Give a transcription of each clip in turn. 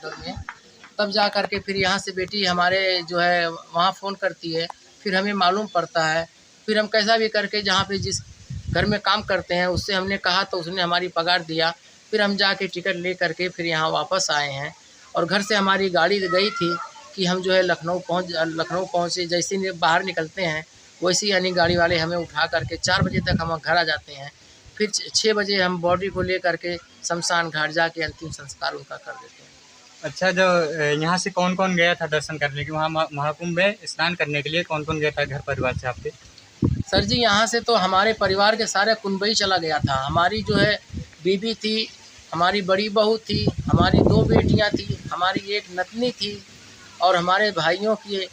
भगदड़ में। तब जा कर के फिर यहाँ से बेटी हमारे जो है वहाँ फ़ोन करती है, फिर हमें मालूम पड़ता है। फिर हम कैसा भी करके जहाँ पे जिस घर में काम करते हैं उससे हमने कहा तो उसने हमारी पगार दिया। फिर हम जाके टिकट ले करके फिर यहाँ वापस आए हैं और घर से हमारी गाड़ी गई थी कि हम जो है लखनऊ पहुँचे। जैसे ही बाहर निकलते हैं वैसे ही यानी गाड़ी वाले हमें उठा करके 4 बजे तक हम घर आ जाते हैं। फिर 6 बजे हम बॉडी को ले करके शमशान घाट जाके अंतिम संस्कार उनका कर देते हैं। अच्छा, जो यहाँ से कौन कौन गया था दर्शन करने के, वहाँ महाकुंभ में स्नान करने के लिए कौन कौन गया था घर परिवार से आपके? सर जी यहाँ से तो हमारे परिवार के सारे कुनबा ही चला गया था। हमारी जो है बीबी थी, हमारी बड़ी बहू थी, हमारी 2 बेटियां थी, हमारी 1 नतनी थी और हमारे भाइयों की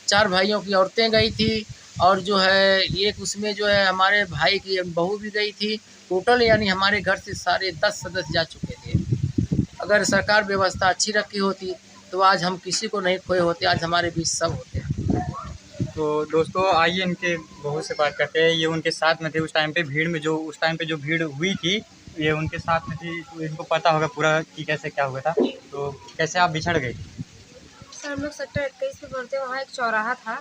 4 भाइयों की औरतें गई थी और जो है एक उसमें जो है हमारे भाई की बहू भी गई थी। टोटल यानी हमारे घर से सारे 10 सदस्य जा चुके थे। अगर सरकार व्यवस्था अच्छी रखी होती तो आज हम किसी को नहीं खोए होते, आज हमारे बीच सब होते। तो दोस्तों आइए इनके बहू से बात करते हैं। ये उनके साथ में थे उस टाइम पे भीड़ में, जो उस टाइम पे जो भीड़ हुई थी ये उनके साथ में थी, तो इनको पता होगा पूरा कि कैसे क्या हुआ था। तो कैसे आप बिछड़ गए? सर हम लोग सेक्टर 21 में पढ़ते, वहाँ एक चौराहा था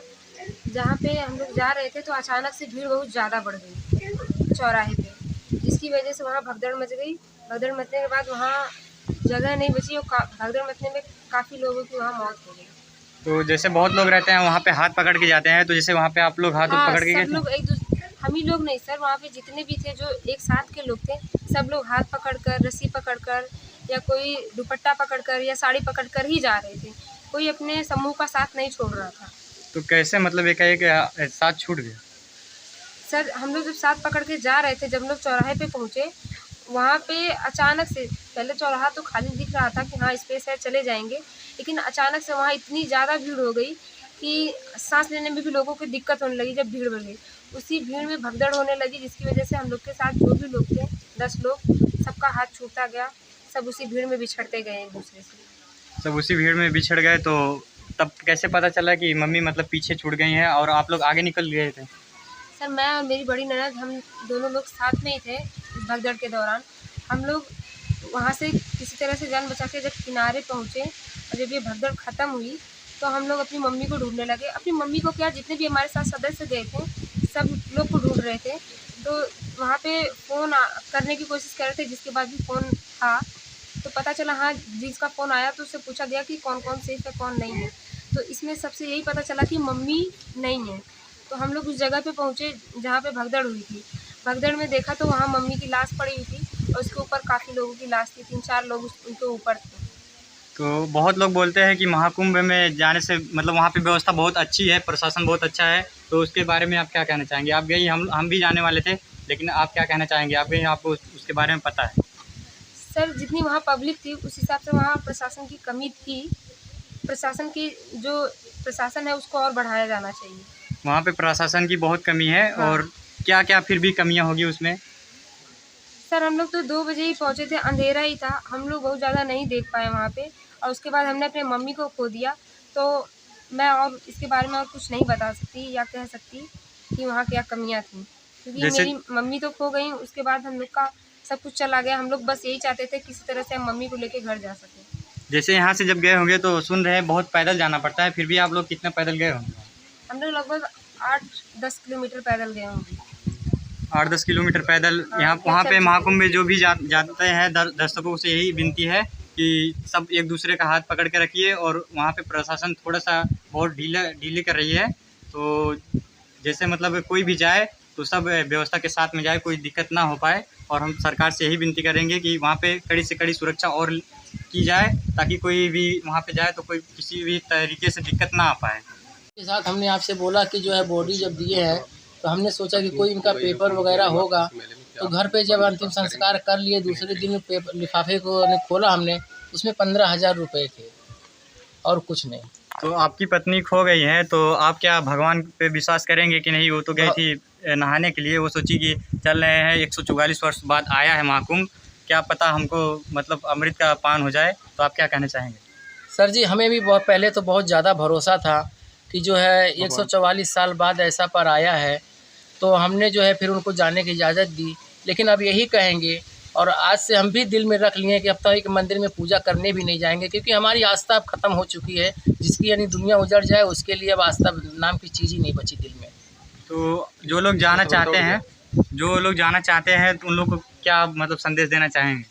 जहाँ पे हम लोग जा रहे थे तो अचानक से भीड़ बहुत ज़्यादा बढ़ गई चौराहे पे, जिसकी वजह से वहाँ भगदड़ मच गई। भगदड़ मचने के बाद वहाँ जगह नहीं बची और भगदड़ मचने में काफ़ी लोगों की वहाँ मौत हो गई। तो जैसे बहुत लोग रहते हैं वहाँ पे हाथ पकड़ के जाते हैं, तो जैसे वहाँ पे आप लोग हाथ पकड़ के गए थे? सब लोग हम ही लोग नहीं सर, वहाँ पे जितने भी थे जो एक साथ के लोग थे सब लोग हाथ पकड़कर, रस्सी पकड़कर या कोई दुपट्टा पकड़कर या साड़ी पकड़कर ही जा रहे थे। कोई अपने समूह का साथ नहीं छोड़ रहा था। तो कैसे मतलब एक साथ छूट गया? सर हम लोग जब साथ पकड़ के जा रहे थे, जब लोग चौराहे पे पहुँचे वहाँ पे अचानक से, पहले चौराहा तो खाली दिख रहा था कि हाँ स्पेस है चले जाएंगे, लेकिन अचानक से वहाँ इतनी ज़्यादा भीड़ हो गई कि सांस लेने में भी लोगों को दिक्कत होने लगी। जब भीड़ बढ़ गई उसी भीड़ में भगदड़ होने लगी, जिसकी वजह से हम लोग के साथ जो भी लोग थे 10 लोग, सबका हाथ छूटता गया, सब उसी भीड़ में बिछड़ते गए एक दूसरे से। सब उसी भीड़ में बिछड़ गए। तो तब कैसे पता चला कि मम्मी मतलब पीछे छूट गई हैं और आप लोग आगे निकल गए थे? सर मैं और मेरी बड़ी ननद हम दोनों लोग साथ में ही थे इस भगदड़ के दौरान। हम लोग वहाँ से किसी तरह से जान बचा के जब किनारे पहुँचे और जब ये भगदड़ ख़त्म हुई तो हम लोग अपनी मम्मी को ढूंढने लगे। अपनी मम्मी को क्या, जितने भी हमारे साथ सदस्य गए थे सब लोग को ढूंढ रहे थे। तो वहाँ पे फ़ोन करने की कोशिश कर रहे थे, जिसके बाद भी फ़ोन था तो पता चला हाँ जिसका फ़ोन आया तो उससे पूछा गया कि कौन कौन सेफ है कौन नहीं है। तो इसमें सबसे यही पता चला कि मम्मी नहीं है। तो हम लोग उस जगह पे पहुँचे जहाँ पे भगदड़ हुई थी। भगदड़ में देखा तो वहाँ मम्मी की लाश पड़ी हुई थी और उसके ऊपर काफ़ी लोगों की लाश थी, 3-4 लोग उनके ऊपर थे। तो बहुत लोग बोलते हैं कि महाकुंभ में जाने से मतलब वहाँ पे व्यवस्था बहुत अच्छी है, प्रशासन बहुत अच्छा है, तो उसके बारे में आप क्या कहना चाहेंगे? आप गई, हम भी जाने वाले थे, लेकिन आप क्या कहना चाहेंगे? आप गई, आपको उसके बारे में पता है? सर जितनी वहाँ पब्लिक थी उस हिसाब से वहाँ प्रशासन की कमी थी। प्रशासन की जो प्रशासन है उसको और बढ़ाया जाना चाहिए। वहाँ पे प्रशासन की बहुत कमी है। हाँ। और क्या क्या फिर भी कमियाँ होगी उसमें? सर हम लोग तो 2 बजे ही पहुँचे थे, अंधेरा ही था, हम लोग बहुत ज़्यादा नहीं देख पाए वहाँ पे और उसके बाद हमने अपने मम्मी को खो दिया। तो मैं और इसके बारे में और कुछ नहीं बता सकती या कह सकती कि वहाँ क्या कमियाँ थीं, क्योंकि मेरी मम्मी तो खो गई। उसके बाद हम लोग का सब कुछ चला गया। हम लोग बस यही चाहते थे किसी तरह से हम मम्मी को लेके घर जा सकें। जैसे यहाँ से जब गए होंगे तो सुन रहे हैं बहुत पैदल जाना पड़ता है, फिर भी आप लोग कितना पैदल गए होंगे? हम लोग लगभग 8-10 किलोमीटर पैदल गए होंगे। 8-10 किलोमीटर पैदल। यहाँ वहाँ पे महाकुंभ में जो भी जाते हैं दर्शकों से यही विनती है कि सब एक दूसरे का हाथ पकड़ के रखिए। और वहाँ पे प्रशासन थोड़ा सा बहुत ढीली कर रही है, तो जैसे मतलब कोई भी जाए तो सब व्यवस्था के साथ में जाए, कोई दिक्कत ना हो पाए। और हम सरकार से यही विनती करेंगे कि वहाँ पे कड़ी से कड़ी सुरक्षा और की जाए, ताकि कोई भी वहाँ पे जाए तो कोई किसी भी तरीके से दिक्कत ना आ पाए। के साथ हमने आपसे बोला कि जो है बॉडी जब दिए हैं तो हमने सोचा कि कोई इनका पेपर वगैरह होगा, तो घर पे जब अंतिम संस्कार कर लिए दूसरे दिन पेपर लिफाफे को खोला हमने, उसमें 15,000 रुपये थे और कुछ नहीं। तो आपकी पत्नी खो गई है, तो आप क्या भगवान पे विश्वास करेंगे कि नहीं? वो तो गई थी नहाने के लिए, वो सोची कि चल रहे हैं 144 वर्ष बाद आया है महाकुंभ, क्या पता हमको मतलब अमृत का पान हो जाए। तो आप क्या कहना चाहेंगे? सर जी हमें भी बहुत पहले तो बहुत ज़्यादा भरोसा था कि जो है 144 साल बाद ऐसा पर आया है, तो हमने जो है फिर उनको जाने की इजाज़त दी। लेकिन अब यही कहेंगे और आज से हम भी दिल में रख लिए कि अब तो एक मंदिर में पूजा करने भी नहीं जाएंगे, क्योंकि हमारी आस्था अब ख़त्म हो चुकी है। जिसकी यानी दुनिया उजड़ जाए उसके लिए अब आस्था नाम की चीज़ ही नहीं बची दिल में। तो जो लोग जाना चाहते हैं तो उन लोग को क्या मतलब संदेश देना चाहेंगे?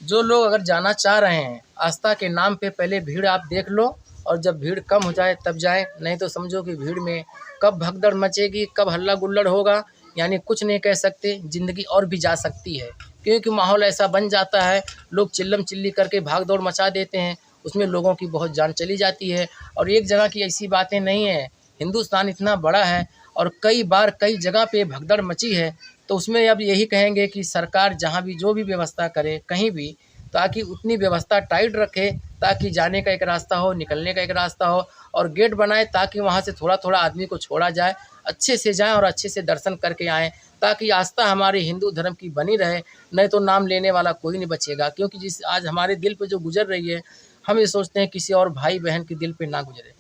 जो लोग अगर जाना चाह रहे हैं, आस्था के नाम पे पहले भीड़ आप देख लो, और जब भीड़ कम हो जाए तब जाए, नहीं तो समझो कि भीड़ में कब भगदड़ मचेगी, कब हल्ला गुल्लड़ होगा, यानी कुछ नहीं कह सकते। ज़िंदगी और भी जा सकती है, क्योंकि माहौल ऐसा बन जाता है, लोग चिल्लम चिल्ली करके भाग दौड़ मचा देते हैं, उसमें लोगों की बहुत जान चली जाती है। और एक जगह की ऐसी बातें नहीं है, हिंदुस्तान इतना बड़ा है और कई बार कई जगह पे भगदड़ मची है। तो उसमें अब यही कहेंगे कि सरकार जहाँ भी जो भी व्यवस्था करे कहीं भी, ताकि उतनी व्यवस्था टाइट रखे, ताकि जाने का एक रास्ता हो, निकलने का एक रास्ता हो, और गेट बनाए ताकि वहाँ से थोड़ा थोड़ा आदमी को छोड़ा जाए, अच्छे से जाएं और अच्छे से दर्शन करके आएँ, ताकि आस्था हमारे हिंदू धर्म की बनी रहे। नहीं तो नाम लेने वाला कोई नहीं बचेगा, क्योंकि जिस आज हमारे दिल पे जो गुजर रही है, हम ये सोचते हैं किसी और भाई बहन के दिल पे ना गुजरे।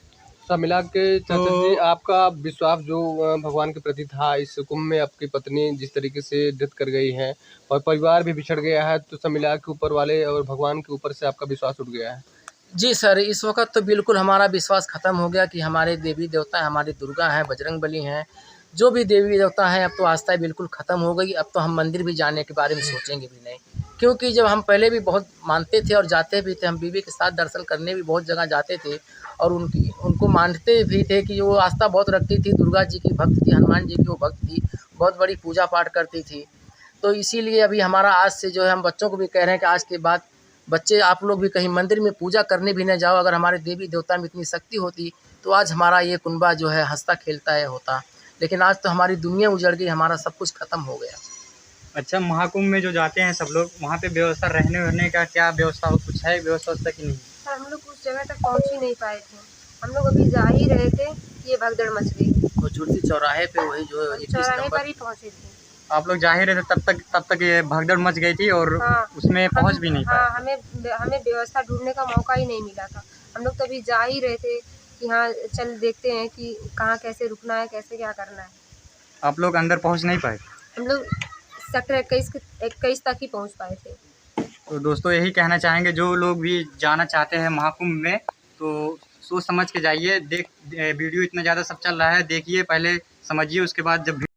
सब मिला के चाचा जी, आपका विश्वास जो भगवान के प्रति था, इस कुंभ में आपकी पत्नी जिस तरीके से डेथ कर गई है और परिवार भी बिछड़ गया है, तो सब मिला के ऊपर वाले और भगवान के ऊपर से आपका विश्वास उठ गया है? जी सर, इस वक्त तो बिल्कुल हमारा विश्वास ख़त्म हो गया कि हमारे देवी देवता हैं, हमारी दुर्गा हैं, बजरंग बली हैं, जो भी देवी देवता हैं, अब तो आस्था बिल्कुल ख़त्म हो गई। अब तो हम मंदिर भी जाने के बारे में सोचेंगे भी नहीं, क्योंकि जब हम पहले भी बहुत मानते थे और जाते भी थे, हम बीवी के साथ दर्शन करने भी बहुत जगह जाते थे, और उनको मानते भी थे कि वो आस्था बहुत रखती थी, दुर्गा जी की भक्त थी, हनुमान जी की वो भक्त थी, बहुत बड़ी पूजा पाठ करती थी। तो इसीलिए अभी हमारा आज से जो है, हम बच्चों को भी कह रहे हैं कि आज के बाद बच्चे आप लोग भी कहीं मंदिर में पूजा करने भी न जाओ। अगर हमारे देवी देवता में इतनी शक्ति होती तो आज हमारा ये कुनबा जो है हंसता खेलता है होता, लेकिन आज तो हमारी दुनिया उजड़ गई, हमारा सब कुछ ख़त्म हो गया। अच्छा, महाकुंभ में जो जाते हैं सब लोग, वहाँ पे व्यवस्था रहने वहने का क्या व्यवस्था हो, कुछ है व्यवस्था कि नहीं? सर हम लोग उस जगह तक पहुँच ही नहीं पाए थे, हम लोग अभी जा ही रहे थे, ये भगदड़ मच गई। खुजूरती चौराहे पे वही जो 21 चौराहे नंबर पर ही पहुँचे थे। आप लोग जा ही रहे थे, तब तक ये भगदड़ मच गई थी और हाँ, उसमें पहुँच भी नहीं पाए। हाँ, हमें व्यवस्था ढूंढने का मौका ही नहीं मिला था। हम लोग तभी जा ही रहे थे कि हाँ चल देखते हैं कि कहाँ कैसे रुकना है, कैसे क्या करना है। आप लोग अंदर पहुँच नहीं पाए? हम लोग सेक्टर 21 तक ही पहुँच पाए थे। तो दोस्तों यही कहना चाहेंगे, जो लोग भी जाना चाहते हैं महाकुंभ में तो सोच समझ के जाइए। वीडियो इतना ज़्यादा सब चल रहा है, देखिए पहले समझिए, उसके बाद जब